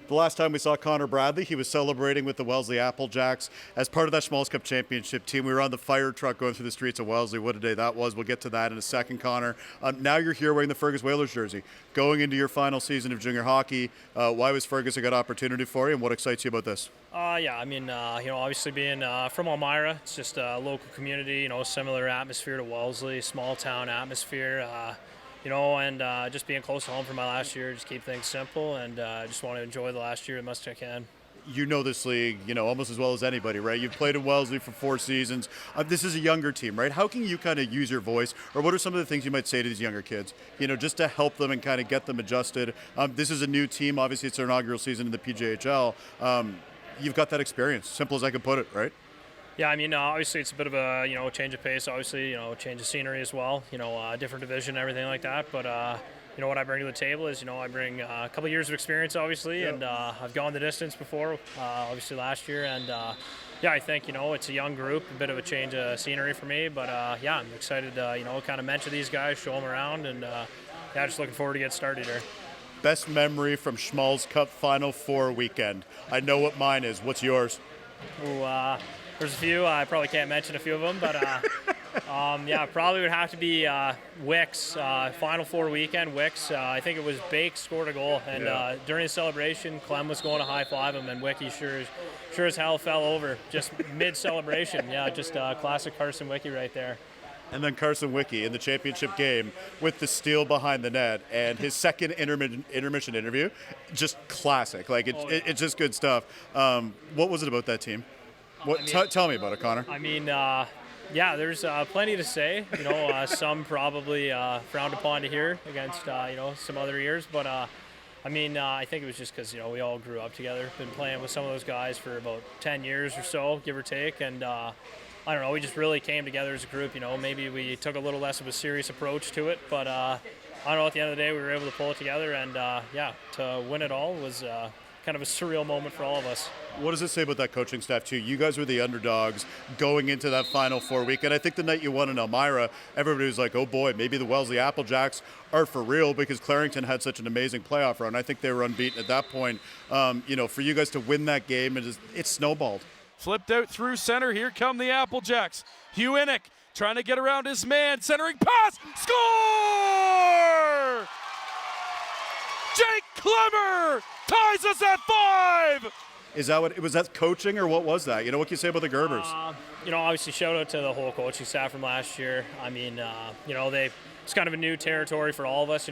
The last time we saw Connor Bradley, he was celebrating with the Wellesley Applejacks as part of that Schmalz Cup championship team. We were on the fire truck going through the streets of Wellesley. What a day that was. We'll get to that in a second, Connor. Now you're here wearing the Fergus Whalers jersey, going into your final season of junior hockey. Why was Fergus a good opportunity for you, and what excites you about this? Obviously being from Elmira, it's just a local community, similar atmosphere to Wellesley, small town atmosphere. Just being close to home for my last year, just keep things simple, and just want to enjoy the last year as much as I can. You know this league, almost as well as anybody, right? You've played in Wellesley for 4 seasons. This is a younger team, right? How can you kind of use your voice, or what are some of the things you might say to these younger kids, just to help them and kind of get them adjusted? This is a new team. Obviously, it's their inaugural season in the PJHL. You've got that experience, simple as I can put it, right? Yeah, obviously it's a bit of a, change of pace, obviously, change of scenery as well, different division, everything like that. But, what I bring to the table is, I bring a couple of years of experience, obviously, and I've gone the distance before, obviously last year. And, I think, it's a young group, a bit of a change of scenery for me. But, I'm excited to, kind of mentor these guys, show them around, and, just looking forward to get started here. Best memory from Schmalz Cup Final Four weekend. I know what mine is. What's yours? There's a few. I probably can't mention a few of them, but probably would have to be Wicks. Final Four weekend, Wicks. I think it was Bake scored a goal, and during the celebration, Clem was going to high five him, and Wiki sure as hell fell over just mid-celebration. Yeah, just classic Carson Wiki right there. And then Carson Wiki in the championship game with the steal behind the net and his second intermission interview, just classic. Like it's just good stuff. What was it about that team? Tell me about it, Connor. There's plenty to say. Some probably frowned upon to hear against some other years, but I think it was just because we all grew up together. Been playing with some of those guys for about 10 years or so, give or take, and. I don't know, we just really came together as a group, maybe we took a little less of a serious approach to it, but I don't know, at the end of the day we were able to pull it together, and to win it all was kind of a surreal moment for all of us. What does it say about that coaching staff too? You guys were the underdogs going into that Final Four weekend. I think the night you won in Elmira, everybody was like, oh boy, maybe the Wellesley Applejacks are for real, because Clarington had such an amazing playoff run. I think they were unbeaten at that point. For you guys to win that game, it snowballed. Flipped out through center. Here come the Applejacks. Hugh Innick trying to get around his man. Centering pass. Score! Jake Clemmer ties us at 5. Is that what it was? That coaching, or what was that? What can you say about the Gerbers? Obviously shout out to the whole coaching staff from last year. It's kind of a new territory for all of us,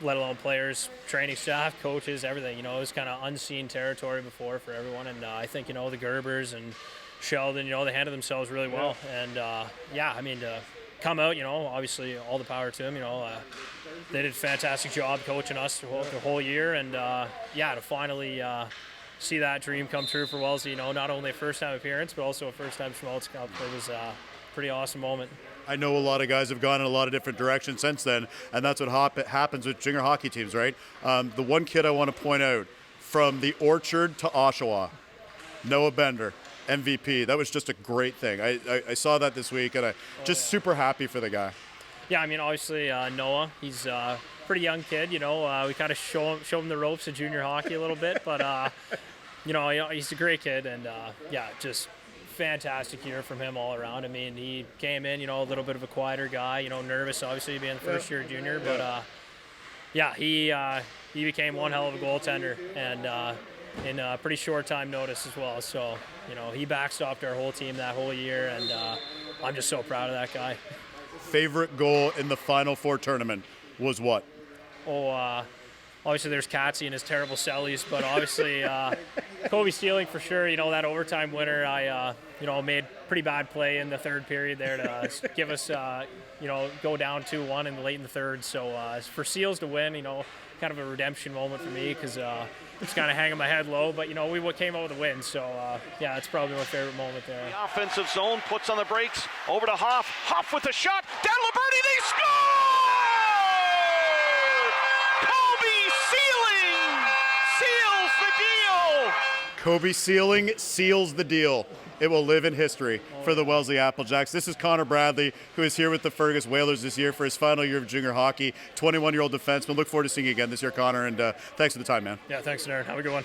let alone players, training staff, coaches, everything. It was kind of unseen territory before for everyone. And I think, the Gerbers and Sheldon, they handled themselves really well. And, to come out, obviously all the power to them. They did a fantastic job coaching us the whole year. And, to finally see that dream come true for Wellesley, not only a first-time appearance, but also a first-time Schmalz Cup. It was a pretty awesome moment. I know a lot of guys have gone in a lot of different directions since then, and that's what happens with junior hockey teams, right? The one kid I want to point out, from the Orchard to Oshawa, Noah Bender, MVP. That was just a great thing. I saw that this week, and super happy for the guy. Yeah, obviously Noah, he's a pretty young kid. We kind of show him the ropes of junior hockey a little bit, but he's a great kid, and just fantastic year from him all around. He came in, a little bit of a quieter guy, nervous obviously being the first year junior, but he became one hell of a goaltender, and in a pretty short time notice as well. So, he backstopped our whole team that whole year, and I'm just so proud of that guy. Favorite goal in the Final Four tournament was what? Obviously there's Katsy and his terrible sellies, but obviously Kobe stealing for sure. That overtime winner, I made pretty bad play in the third period there to give us go down 2-1 in late in the third. So for Seals to win, kind of a redemption moment for me, because it's kind of hanging my head low, but we came out with a win. So it's probably my favorite moment there. The offensive zone, puts on the brakes, over to Hoff. Hoff with the shot, down Liberty, they score! Kobe Sealing seals the deal. it will live in history for the Wellesley Applejacks. This is Connor Bradley, who is here with the Fergus Whalers this year for his final year of junior hockey. 21-year-old defenseman. Look forward to seeing you again this year, Connor, and thanks for the time, man. Yeah, thanks, Darren. Have a good one.